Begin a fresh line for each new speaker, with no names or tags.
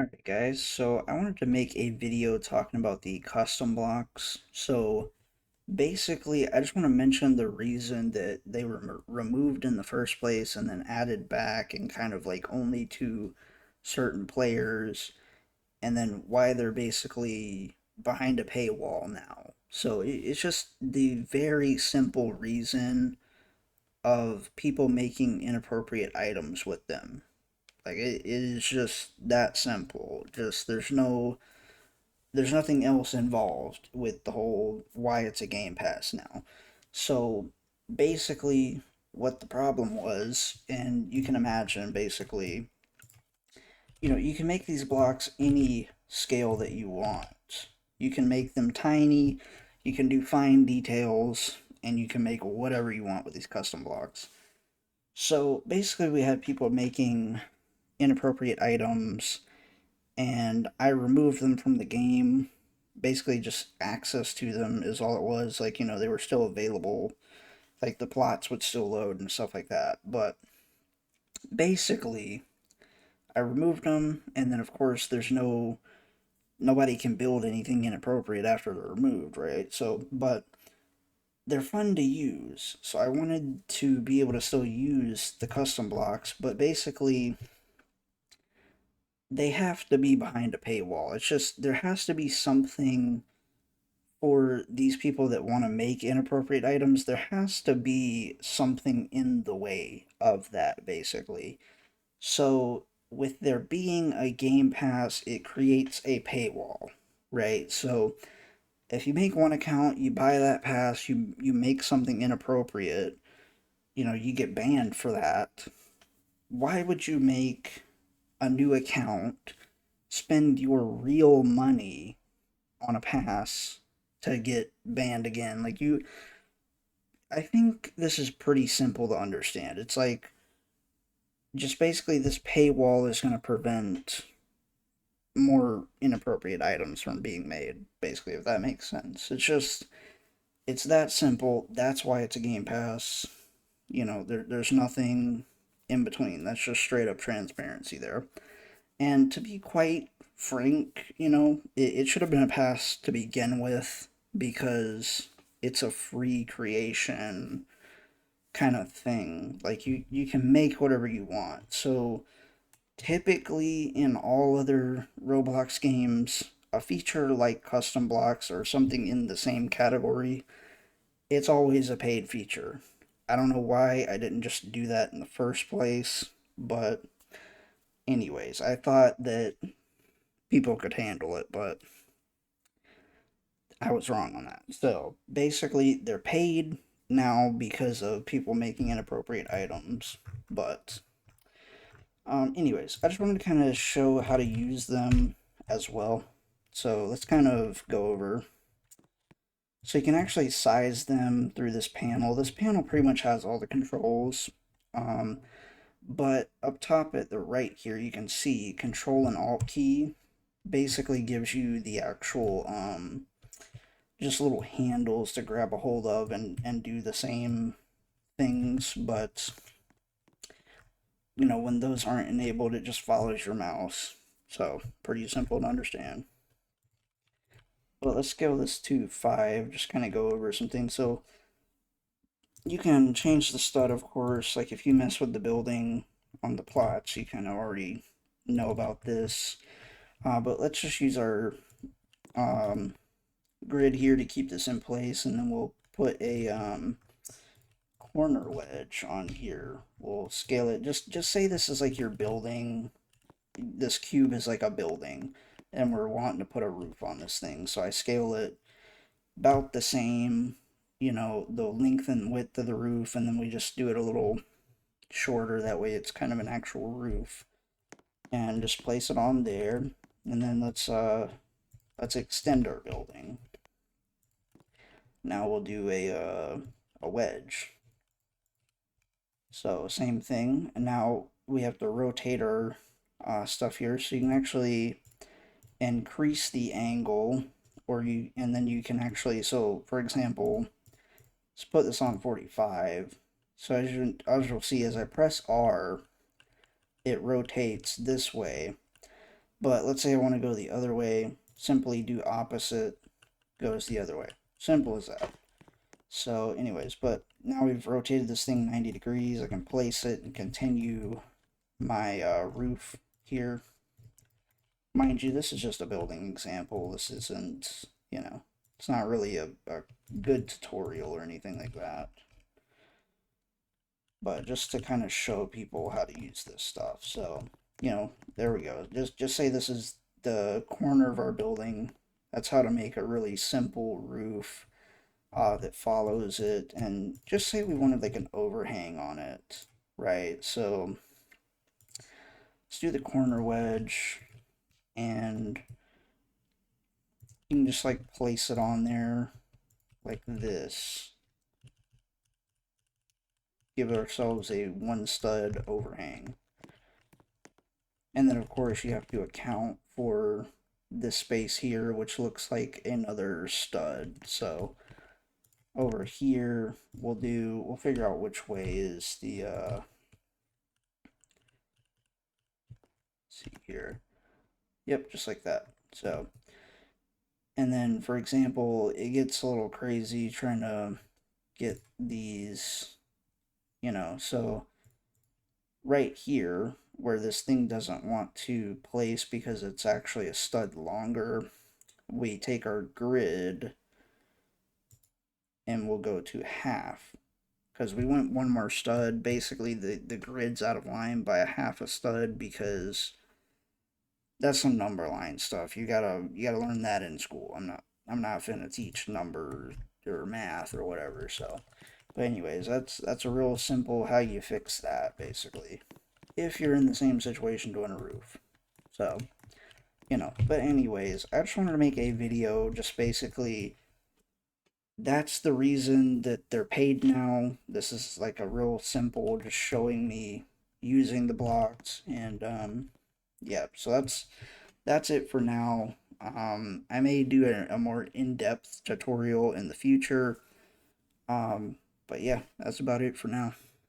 Alright guys, so I wanted to make a video talking about the custom blocks. So basically, I just want to mention the reason that they were removed in the first place and then added back and kind of like only to certain players, and then why they're basically behind a paywall now. So it's just the very simple reason of people making inappropriate items with them. Like it is just that simple. Just there's nothing else involved with the whole why it's a Game Pass now. So basically what the problem was, and you can imagine basically, you can make these blocks any scale that you want. You can make them tiny, you can do fine details, and you can make whatever you want with these custom blocks. So basically we had people making inappropriate items and I removed them from the game. Basically, just access to them is all it was. Like, they were still available. Like, the plots would still load and stuff like that. But basically, I removed them, and then, of course, nobody can build anything inappropriate after they're removed, right? So, but they're fun to use. So, I wanted to be able to still use the custom blocks, but basically, they have to be behind a paywall. It's just, there has to be something for these people that want to make inappropriate items, there has to be something in the way of that, basically. So, with there being a Game Pass, it creates a paywall, right? So, if you make one account, you buy that pass, you make something inappropriate, you get banned for that. Why would you make a new account, spend your real money on a pass to get banned again? I think this is pretty simple to understand. It's like just basically this paywall is going to prevent more inappropriate items from being made, basically, if that makes sense. It's that simple. That's why it's a Game Pass. There's nothing in between. That's just straight up transparency there. And to be quite frank, it should have been a pass to begin with because it's a free creation kind of thing. Like you can make whatever you want. So typically in all other Roblox games, a feature like custom blocks or something in the same category, it's always a paid feature. I don't know why I didn't just do that in the first place, but anyways, I thought that people could handle it, but I was wrong on that. So basically, they're paid now because of people making inappropriate items, but anyways, I just wanted to kind of show how to use them as well. So let's kind of go over. So you can actually size them through this panel. This panel pretty much has all the controls. Um, but up top at the right here, you can see Control and Alt key basically gives you the actual just little handles to grab a hold of and do the same things, but when those aren't enabled, it just follows your mouse. So, pretty simple to understand. But let's scale this to 5, just kind of go over some things. So, you can change the stud, of course. Like, if you mess with the building on the plots, you kind of already know about this. But let's just use our um, grid here to keep this in place, and then we'll put a corner wedge on here. We'll scale it. Just say this is like your building. This cube is like a building, and we're wanting to put a roof on this thing. So I scale it about the same, the length and width of the roof, and then we just do it a little shorter. That way it's kind of an actual roof. And just place it on there. And then let's extend our building. Now we'll do a wedge. So same thing, and now we have to rotate our stuff here, so you can actually increase the angle, and then you can actually, so for example, let's put this on 45. So as you'll see, as I press R, it rotates this way. But let's say I want to go the other way, simply do opposite, goes the other way. Simple as that. So anyways, but now we've rotated this thing 90 degrees. I can place it and continue my roof here. Mind you, this is just a building example. This isn't, it's not really a good tutorial or anything like that. But just to kind of show people how to use this stuff. So, there we go. Just say this is the corner of our building. That's how to make a really simple roof that follows it. And just say we wanted like an overhang on it, right? So let's do the corner wedge, and you can just like place it on there like this. Give ourselves a one stud overhang. And then of course you have to account for this space here, which looks like another stud. So over here we'll figure out which way is the see here. Yep, just like that. So, and then for example, it gets a little crazy trying to get these, so right here where this thing doesn't want to place because it's actually a stud longer, we take our grid and we'll go to half because we want one more stud. Basically the grid's out of line by a half a stud because that's some number line stuff. You gotta learn that in school. I'm not finna teach numbers or math or whatever. So, but anyways, that's a real simple how you fix that basically. If you're in the same situation doing a roof, so But anyways, I just wanted to make a video just basically. That's the reason that they're paid now. This is like a real simple, just showing me using the blocks and yeah. So that's it for now. I may do a more in-depth tutorial in the future. But yeah, that's about it for now.